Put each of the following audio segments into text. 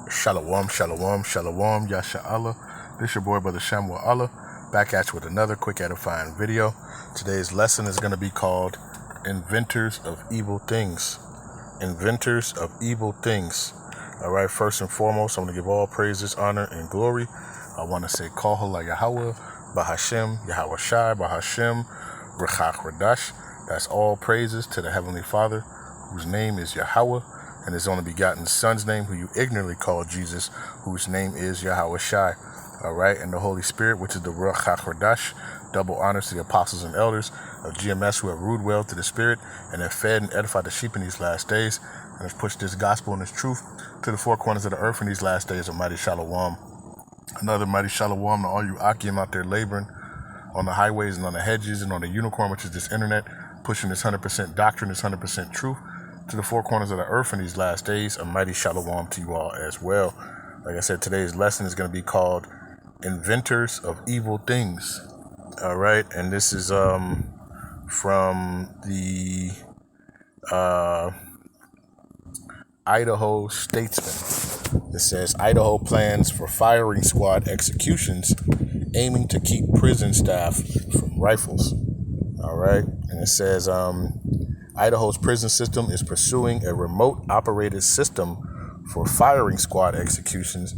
Shalom, shalom, shalom, Yasha Allah. This your boy, Brother Shamuel Allah, back at you with another quick edifying video. Today's lesson is going to be called Inventors of Evil Things. Inventors of Evil Things. Alright, first and foremost, I'm going to give all praises, honor, and glory. I want to say Halal, Yahawah, Bahasham, Yahawashi, Bahasham, Qadash. That's all praises to the Heavenly Father, whose name is Yahawah, and his only begotten Son's name, who you ignorantly call Jesus, whose name is Yahawashi. Alright, and the Holy Spirit, which is the Rawchaa Qadash. Double honors to the apostles and elders of GMS who have ruled well to the Spirit and have fed and edified the sheep in these last days, and has pushed this gospel and this truth to the four corners of the earth in these last days of mighty shalom. Another mighty shalom to all you Akim out there laboring on the highways and on the hedges and on the unicorn, which is this internet, pushing this 100% doctrine, this 100% truth to the four corners of the earth in these last days. A mighty shalom to you all as well. Like I said, today's lesson is going to be called Inventors of Evil Things. All right, and this is from the Idaho Statesman. It says Idaho plans for firing squad executions aiming to keep prison staff from rifles. All right, and it says Idaho's prison system is pursuing a remote operated system for firing squad executions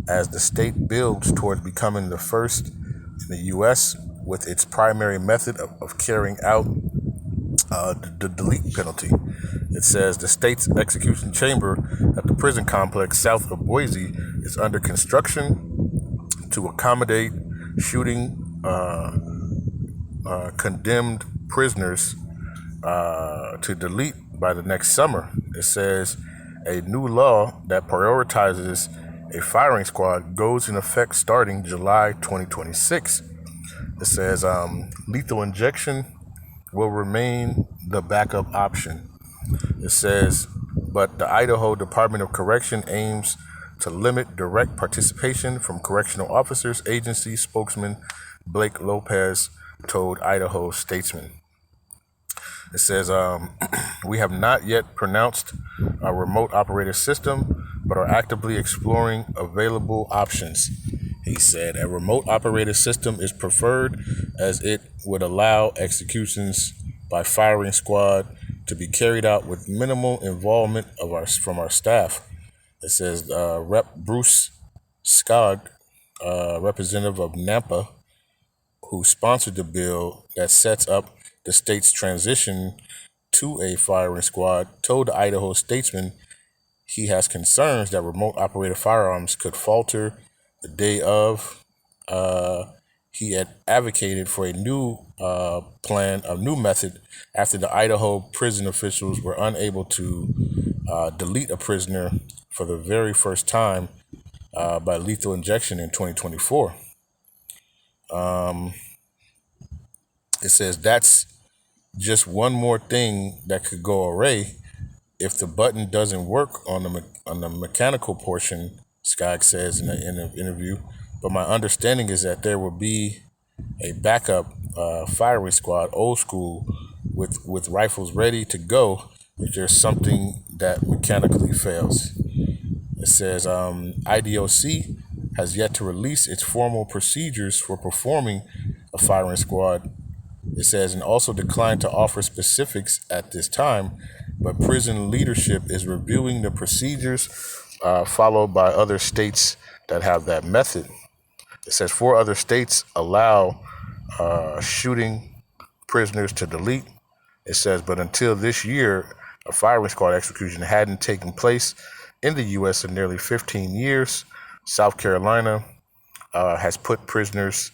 as the state builds towards becoming the first in the U.S. with its primary method of carrying out the delete penalty. It says the state's execution chamber at the prison complex south of Boise is under construction to accommodate shooting condemned prisoners to delete by the next summer. It says a new law that prioritizes a firing squad goes in effect starting July 2026. It says lethal injection will remain the backup option. It says, but the Idaho Department of Correction aims to limit direct participation from correctional officers, agency spokesman Blake Lopez told Idaho Statesman. It says, we have not yet pronounced a remote operator system, but are actively exploring available options. He said a remote operator system is preferred as it would allow executions by firing squad to be carried out with minimal involvement from our staff. It says Rep. Bruce Skog, representative of Nampa, who sponsored the bill that sets up the state's transition to a firing squad, told the Idaho Statesman he has concerns that remote operated firearms could falter the day of. He had advocated for a new new method after the Idaho prison officials were unable to delete a prisoner for the very first time by lethal injection in 2024. It says that's just one more thing that could go awry if the button doesn't work on the mechanical portion, Skog says in the interview. But my understanding is that there will be a backup firing squad, old school, with rifles ready to go if there's something that mechanically fails. It says IDOC has yet to release its formal procedures for performing a firing squad. It says, and also declined to offer specifics at this time, but prison leadership is reviewing the procedures followed by other states that have that method. It says 4 other states allow shooting prisoners to delete. It says, but until this year, a firing squad execution hadn't taken place in the U.S. in nearly 15 years. South Carolina has put prisoners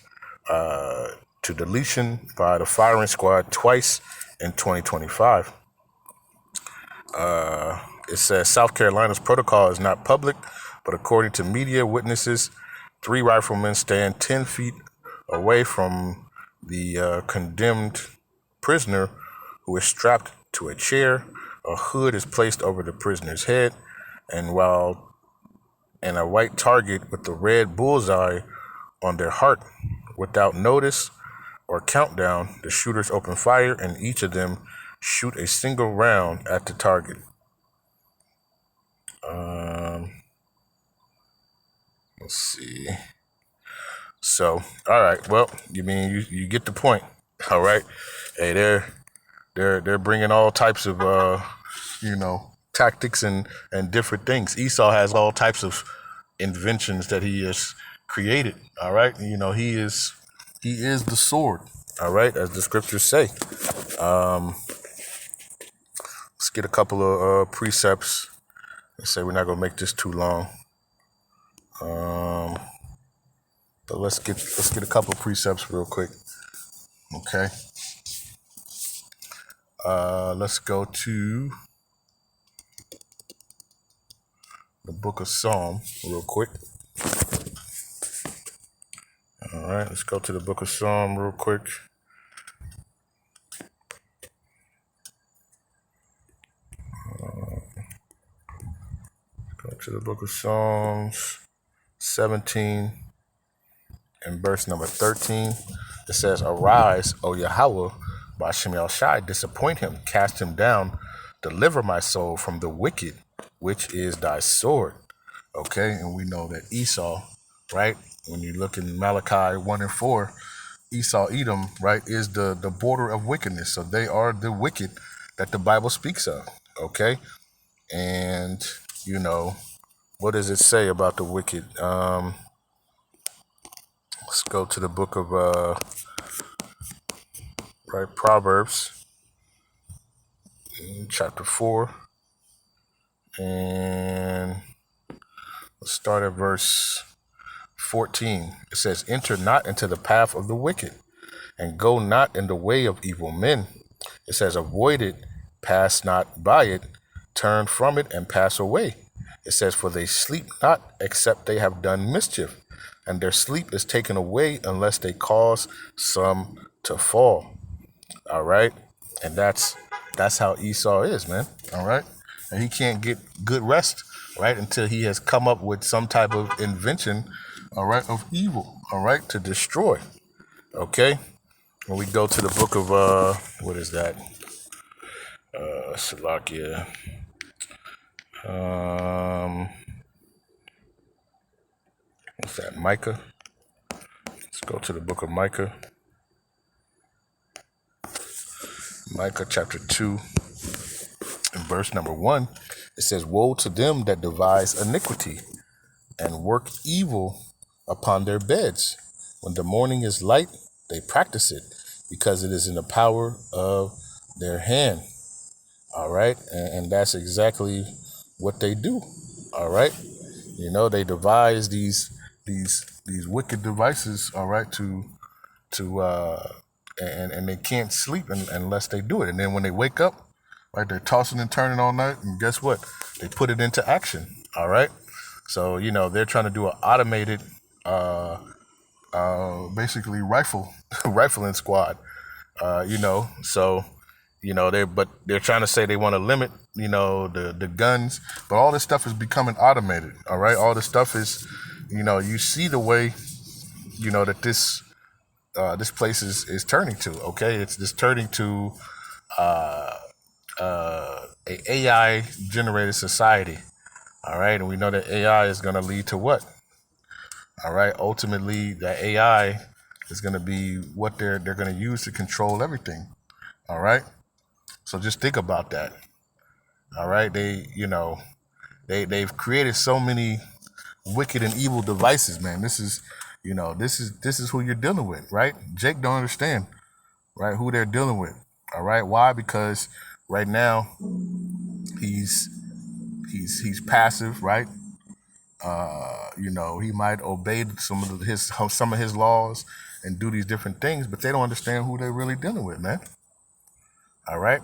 to deletion by the firing squad twice in 2025. It says South Carolina's protocol is not public, but according to media witnesses, 3 riflemen stand 10 feet away from the condemned prisoner who is strapped to a chair. A hood is placed over the prisoner's head, and a white target with the red bullseye on their heart. Without notice or countdown, the shooters open fire, and each of them shoot a single round at the target. Let's see. So, all right. Well, you mean you get the point. All right. Hey, they're bringing all types of tactics and different things. Esau has all types of inventions that he has created. All right. He is the sword. All right, as the scriptures say. Let's get a couple of precepts. Let's say we're not gonna make this too long. But let's get a couple of precepts real quick. Okay. Let's go to the book of Psalm real quick. All right, let's go to the book of Psalm real quick. Go to the book of Psalms 17 and verse number 13. It says, "Arise, O Yahawah, Bahasham, disappoint him, cast him down, deliver my soul from the wicked, which is thy sword." Okay, and we know that Esau, right? When you look in Malachi 1 and 4, Esau, Edom, right, is the border of wickedness. So they are the wicked that the Bible speaks of. Okay, and what does it say about the wicked? Let's go to the book of Proverbs, chapter 4, and let's start at verse 14. It says, "Enter not into the path of the wicked, and go not in the way of evil men." It says, "Avoid it, pass not by it, turn from it and pass away." It says, "For they sleep not except they have done mischief, and their sleep is taken away unless they cause some to fall." All right. And that's how Esau is, man. All right. And he can't get good rest, right, until he has come up with some type of invention, all right, of evil, all right, to destroy. Okay. When we go to the book of what is that? Salakia. What's that? Micah. Let's go to the book of Micah. Micah chapter 2 and verse number 1. It says, "Woe to them that devise iniquity and work evil upon their beds. When the morning is light, they practice it, because it is in the power of their hand." All right. And that's exactly what they do. All right. They devise these wicked devices, all right, and they can't sleep unless they do it. And then when they wake up, right, they're tossing and turning all night, and guess what? They put it into action. All right. So they're trying to do an automated, basically rifling squad. So they're trying to say they want to limit, the guns, but all this stuff is becoming automated. All right. All this stuff is, you see the way, that this place is turning to. Okay, it's just turning to a AI generated society. All right, and we know that AI is going to lead to what? All right, ultimately, that AI is going to be what they're going to use to control everything. All right, so just think about that. All right, they've created so many wicked and evil devices, man. This is who you're dealing with, right? Jake don't understand, right, who they're dealing with. All right, why? Because right now he's passive, right? He might obey some of his laws and do these different things, but they don't understand who they're really dealing with, man. All right,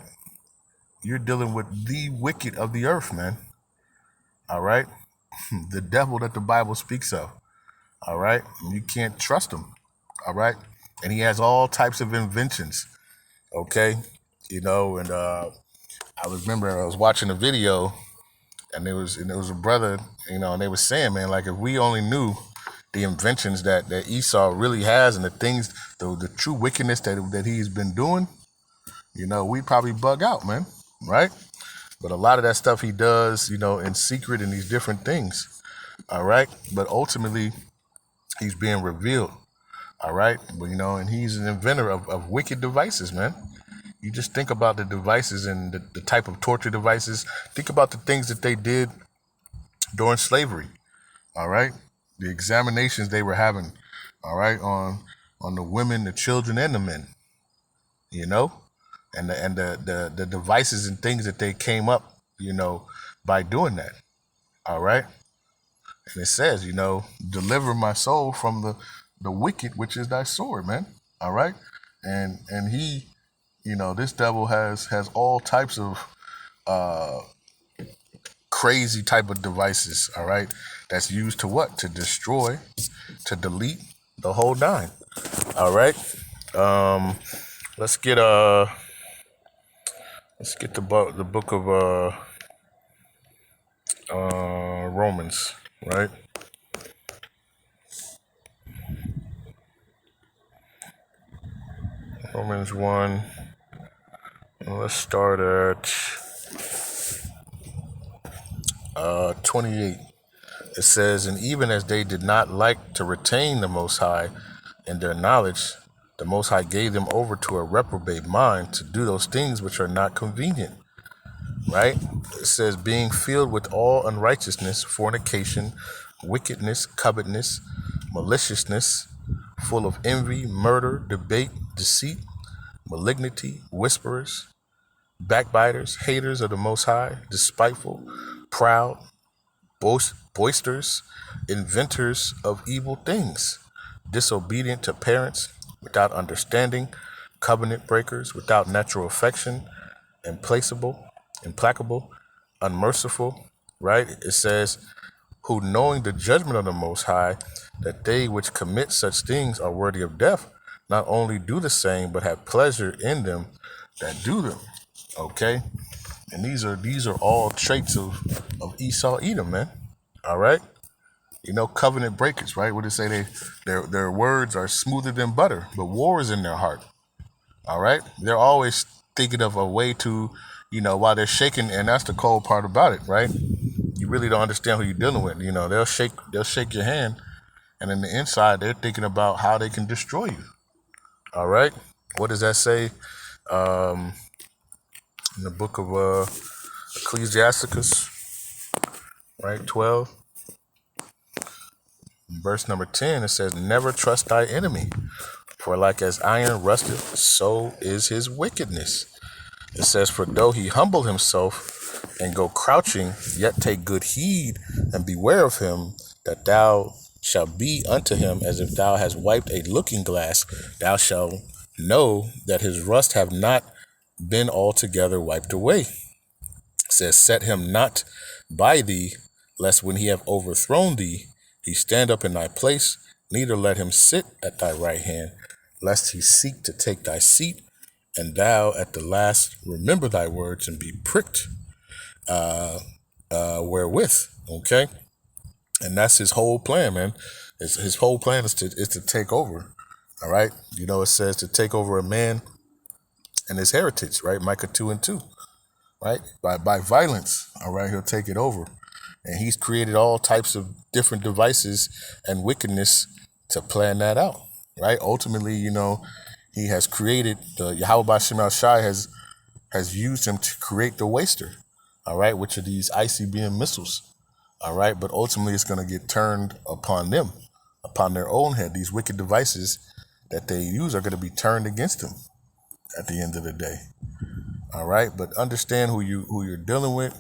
you're dealing with the wicked of the earth, man. All right, the devil that the Bible speaks of. All right, you can't trust him. All right, and he has all types of inventions. Okay, and I was watching a video, and there was a brother, and they were saying, man, like, if we only knew the inventions that Esau really has, and the things, the true wickedness that he's been doing, we'd probably bug out, man, right? But a lot of that stuff he does, in secret and these different things, All right. But ultimately, he's being revealed. All right. But, and he's an inventor of wicked devices, man. You just think about the devices and the type of torture devices. Think about the things that they did during slavery. All right. The examinations they were having. All right. On the women, the children, and the men. You know, and the devices and things that they came up, by doing that. All right. And it says, deliver my soul from the wicked, which is thy sword, man. All right. And he, this devil has all types of crazy type of devices. All right. That's used to what? To destroy, to delete, the whole nine. All right. Um, let's get the book of Romans, right? Romans 1. Let's start at 28. It says, and even as they did not like to retain the Most High in their knowledge, the Most High gave them over to a reprobate mind to do those things which are not convenient. Right? It says, being filled with all unrighteousness, fornication, wickedness, covetousness, maliciousness, full of envy, murder, debate, deceit, malignity, whisperers, backbiters, haters of the Most High, despiteful, proud, boasters, inventors of evil things, disobedient to parents, without understanding, covenant breakers, without natural affection, implacable, unmerciful, right? It says, who knowing the judgment of the Most High, that they which commit such things are worthy of death, not only do the same, but have pleasure in them that do them. Okay? And these are all traits of Esau Edom, man. All right? Covenant breakers, right? What they say, their words are smoother than butter, but war is in their heart. All right? They're always thinking of a way to, while they're shaking, and that's the cold part about it, right? You really don't understand who you're dealing with. They'll shake your hand, and in the inside, they're thinking about how they can destroy you. All right? What does that say? In the book of Ecclesiasticus, right? 12, verse number 10, it says, never trust thy enemy, for like as iron rusteth, so is his wickedness. It says, for though he humble himself and go crouching, yet take good heed and beware of him, that thou shalt be unto him as if thou hast wiped a looking glass. Thou shalt know that his rust have not been altogether wiped away. It says, set him not by thee, lest when he have overthrown thee, he stand up in thy place, neither let him sit at thy right hand, lest he seek to take thy seat, and thou at the last remember thy words and be pricked wherewith. Okay? And that's his whole plan, man. His whole plan is to take over. All right? It says to take over a man and his heritage, right? Micah 2:2, right? By violence, all right? He'll take it over. And he's created all types of different devices and wickedness to plan that out, right? Ultimately, he has created the Yahawah has used him to create the waster, all right, which are these ICBM missiles, all right? But ultimately, it's going to get turned upon them, upon their own head. These wicked devices that they use are going to be turned against them at the end of the day, all right? But understand who you're dealing with.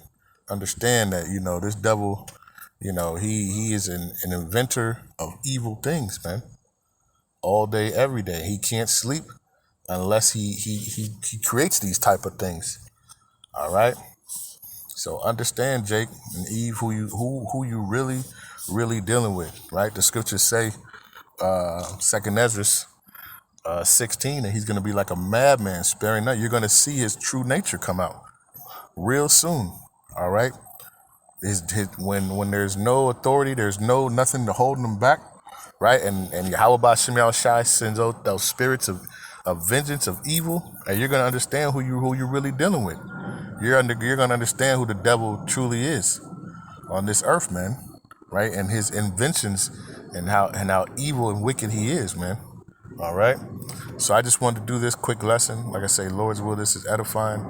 Understand that this devil, he is an inventor of evil things, man. All day, every day. He can't sleep unless he creates these type of things. All right. So understand, Jake and Eve, who you really dealing with, right? The scriptures say, 2nd Ezra 16, that he's going to be like a madman, sparing none. You're going to see his true nature come out real soon. All right. When there's no authority, there's nothing to hold them back, right? And Yahawah sends out those spirits of vengeance, of evil, and you're gonna understand who you're really dealing with. You're gonna understand who the devil truly is on this earth, man. right? And his inventions and how evil and wicked he is, man. All right. So I just wanted to do this quick lesson. Like I say, Lord's will, this is edifying.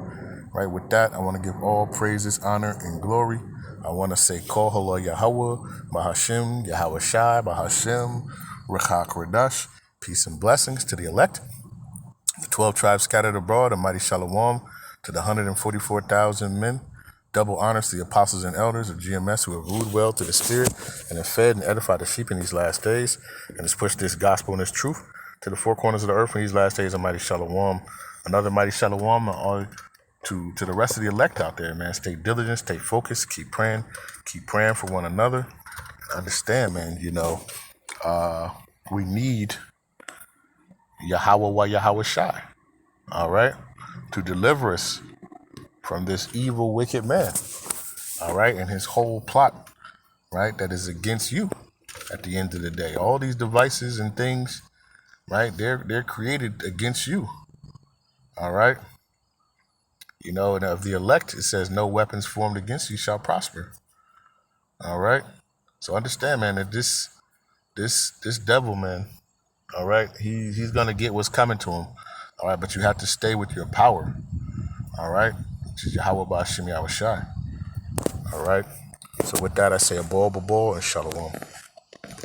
Right. With that, I want to give all praises, honor, and glory. I want to say, Call Halal Yahawah, Bahasham, Yahawashi, Bahasham, Rawchaa, Qadash. Peace and blessings to the elect, the 12 tribes scattered abroad, a mighty shalom to the 144,000 men. Double honors to the apostles and elders of GMS who have ruled well to the spirit and have fed and edified the sheep in these last days and has pushed this gospel and this truth to the four corners of the earth in these last days. A mighty shalom. Another mighty shalom to the rest of the elect out there, man. Stay diligent, stay focused, keep praying for one another. Understand, man, we need Yahawah Yahawashi, all right, to deliver us from this evil, wicked man, all right, and his whole plot, right, that is against you at the end of the day. All these devices and things, right, they're created against you, all right. And of the elect, it says, no weapons formed against you shall prosper, all right. So understand, man, that this devil, man, all right, he's going to get what's coming to him, all right, but you have to stay with your power, all right, which is Yahawah Bahasham Yahawashi. All right. So with that, I say a ball, and shalom.